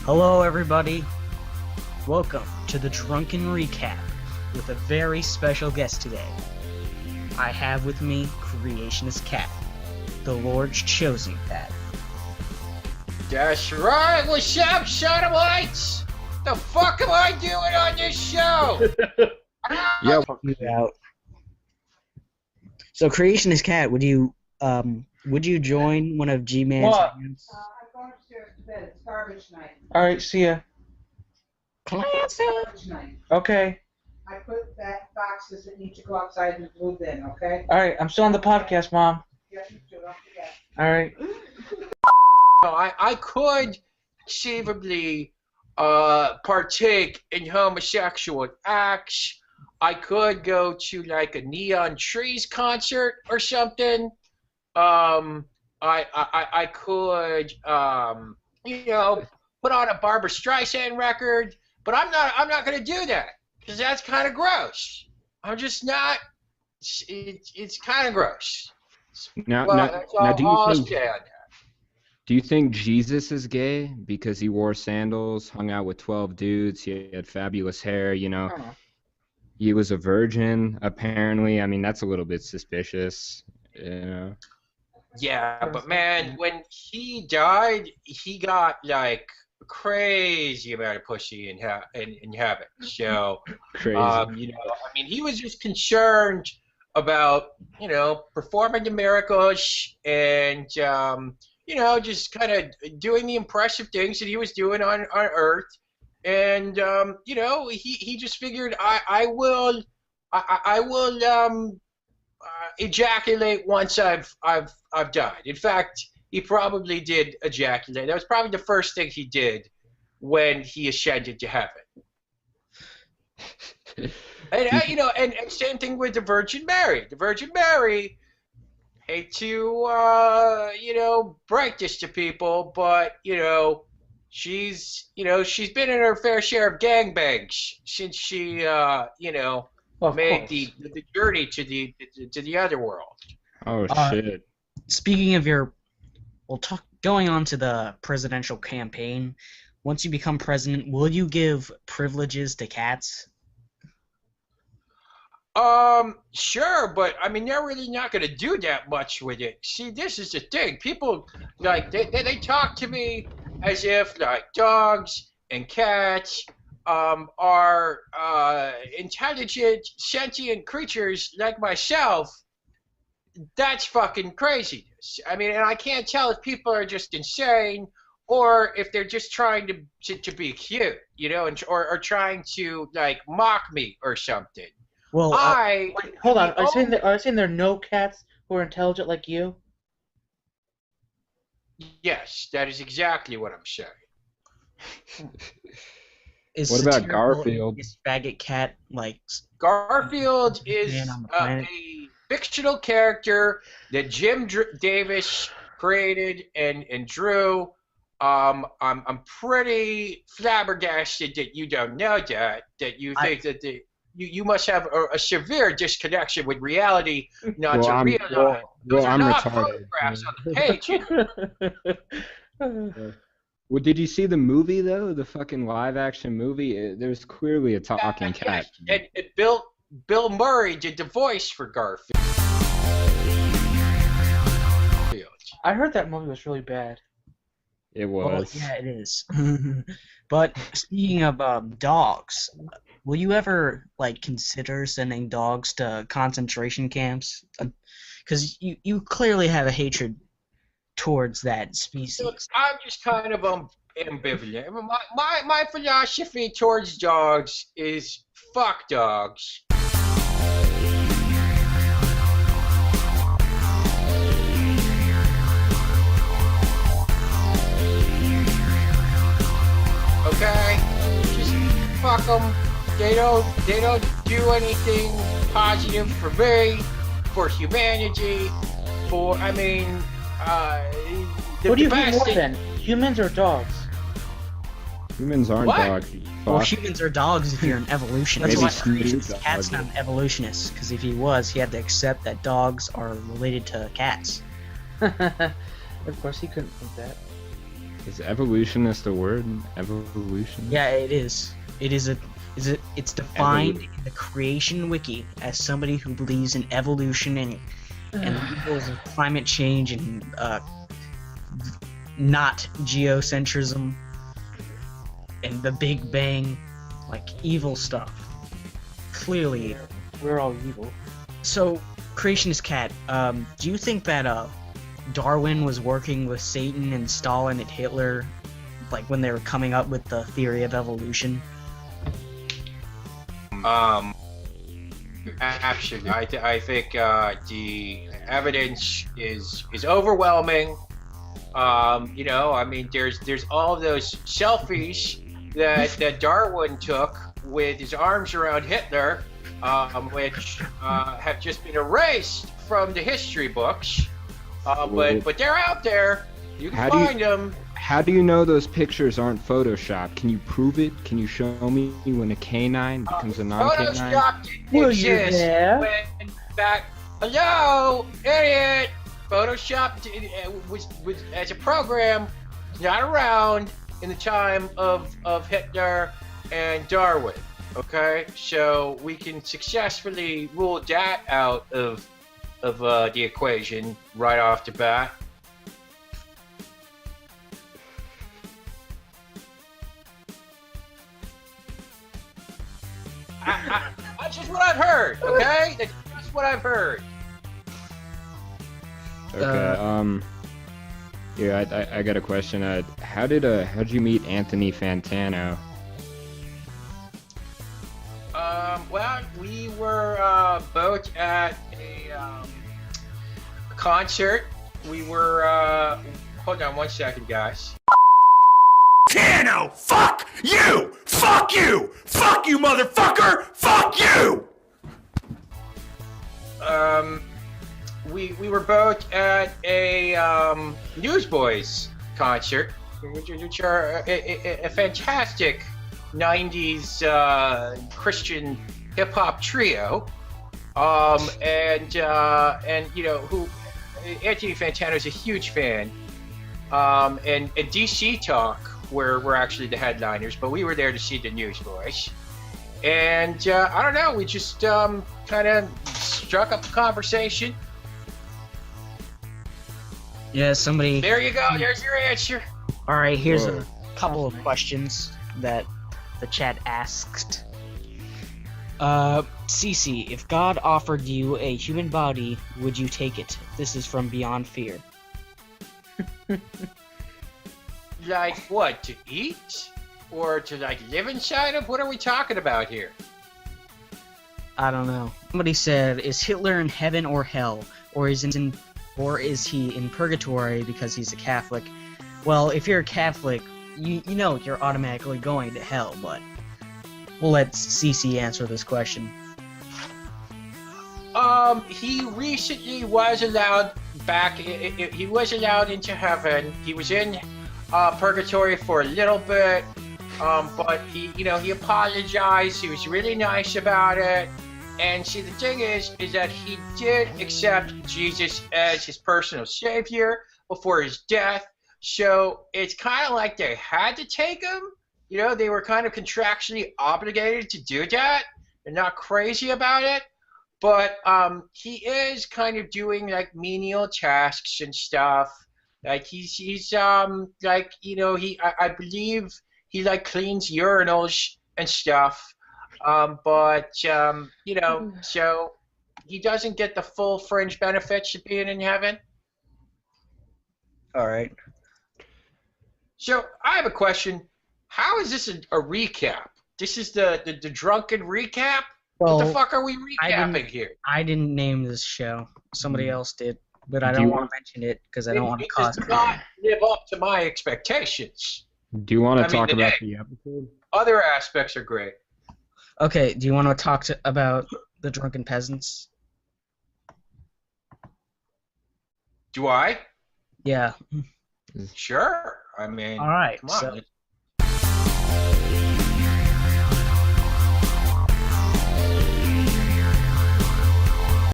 Hello, everybody. Welcome to the Drunken Recap with a very special guest today. I have with me Creationist Cat, the Lord's chosen cat. That's right. What's up, sodomites? The fuck am I doing on this show? Out. So, Creationist Cat, would you join one of G-Man's bands? I'm going upstairs to bed. It's garbage night. Alright, see ya. Garbage night. Okay. I put that boxes that need to go outside in the blue bin, okay? Alright, I'm still on the podcast, Mom. Yes, you do. Don't forget. Alright. I could conceivably partake in homosexual acts. I could go to like a Neon Trees concert or something. I could put on a Barbra Streisand record, but I'm not gonna do that because that's kind of gross. I'm just not. It's kind of gross. Now, do you think Jesus is gay because he wore sandals, hung out with 12 dudes, he had fabulous hair, He was a virgin, apparently. I mean, that's a little bit suspicious, Yeah, but man, when he died, he got like a crazy amount of pussy in heaven. So, Crazy. I mean, he was just concerned about, performing the miracles and, just kind of doing the impressive things that he was doing on Earth. And, he just figured I will ejaculate once I've died. In fact, he probably did ejaculate. That was probably the first thing he did when he ascended to heaven. And and same thing with the Virgin Mary. The Virgin Mary, hate to break this to people, but she's been in her fair share of gangbangs since she made the journey to the other world. Oh, shit. Speaking of going on to the presidential campaign, once you become president, will you give privileges to cats? Sure, but I mean, they're really not going to do that much with it. See, this is the thing. People, they talk to me as if, dogs and cats are intelligent, sentient creatures like myself. That's fucking craziness. I mean, and I can't tell if people are just insane or if they're just trying to be cute, or trying to, mock me or something. Well, wait, hold on. Are you saying there are no cats who are intelligent like you? Yes, that is exactly what I'm saying. What about Garfield? This faggot cat, Garfield is a fictional character that Jim Davis created and drew. I'm pretty flabbergasted that you don't know that you think that you must have a severe disconnection with reality not to realize those are not photographs on the page. Well, did you see the movie, though? The fucking live-action movie? There's clearly a talking cat. And Bill Murray did the voice for Garfield. I heard that movie was really bad. It was. Yeah, it is. But speaking of dogs, will you ever consider sending dogs to concentration camps? Because you clearly have a hatred towards that species. Look, I'm just kind of ambivalent. My philosophy towards dogs is fuck dogs. Okay, just fuck them. They don't do anything positive for me, for humanity, what do you hate more then, humans or dogs? Humans aren't dogs. Well, humans are dogs if you're an evolutionist. Maybe That's why Snoop's a Cat's dog. not an evolutionist, because if he was, he had to accept that dogs are related to cats. Of course, he couldn't think that. Is evolutionist a word? Evolution? Yeah, it is. It's defined in the Creation Wiki as somebody who believes in evolution and the evils of climate change and not geocentrism and the Big Bang, like evil stuff. Clearly. We're all evil. So, Creationist Cat, do you think that Darwin was working with Satan and Stalin and Hitler, like when they were coming up with the theory of evolution? Actually, I think the evidence is overwhelming. You know, I mean, there's all of those selfies that Darwin took with his arms around Hitler, which have just been erased from the history books. But they're out there. You can find them. How do you know those pictures aren't photoshopped? Can you prove it? Can you show me when a canine becomes a non-canine? Photoshopped Were you exists there? when back. Hello, idiot. Photoshopped was as a program not around in the time of Hitler and Darwin. Okay, so we can successfully rule that out of the equation right off the bat. That's just what I've heard, okay? That's just what I've heard. Okay, yeah, I got a question. How'd you meet Anthony Fantano? Well, we were both at a concert. We were, hold on one second, guys. Tano, fuck you! Fuck you! Fuck you, motherfucker! Fuck you! We were both at a Newsboys concert, which are a fantastic 90s Christian hip hop trio. And you know who Anthony Fantano is a huge fan. And DC Talk we're actually the headliners, but we were there to see the Newsboys. And I don't know, we just kind of struck up a conversation. Yeah, somebody... There you go, there's your answer. Alright, here's a couple of questions that the chat asked. Cece, if God offered you a human body, would you take it? This is from Beyond Fear. Like what, to eat? Or to like live inside of? What are we talking about here? I don't know. Somebody said, is Hitler in heaven or hell? Or is he in purgatory because he's a Catholic? Well, if you're a Catholic, you know you're automatically going to hell, but we'll let Cece answer this question. He recently was allowed back. He was allowed into heaven. He was in purgatory for a little bit, but he apologized. He was really nice about it. And see, the thing is that he did accept Jesus as his personal savior before his death. So it's kind of like they had to take him. You know, they were kind of contractually obligated to do that. They're not crazy about it. But he is kind of doing like menial tasks and stuff. Like he's like, you know, I believe he like cleans urinals and stuff. But you know, so he doesn't get the full fringe benefits of being in heaven. All right. So I have a question. How is this a recap? This is the drunken recap? Well, what the fuck are we recapping here? I didn't name this show. Somebody else did, but I don't want to mention it because I don't want to cause. It does not live up to my expectations. Do you want to talk about the episode? Other aspects are great. Okay, do you want to talk about the drunken peasants? Do I? Yeah. Sure. I mean, all right. come on, So, let's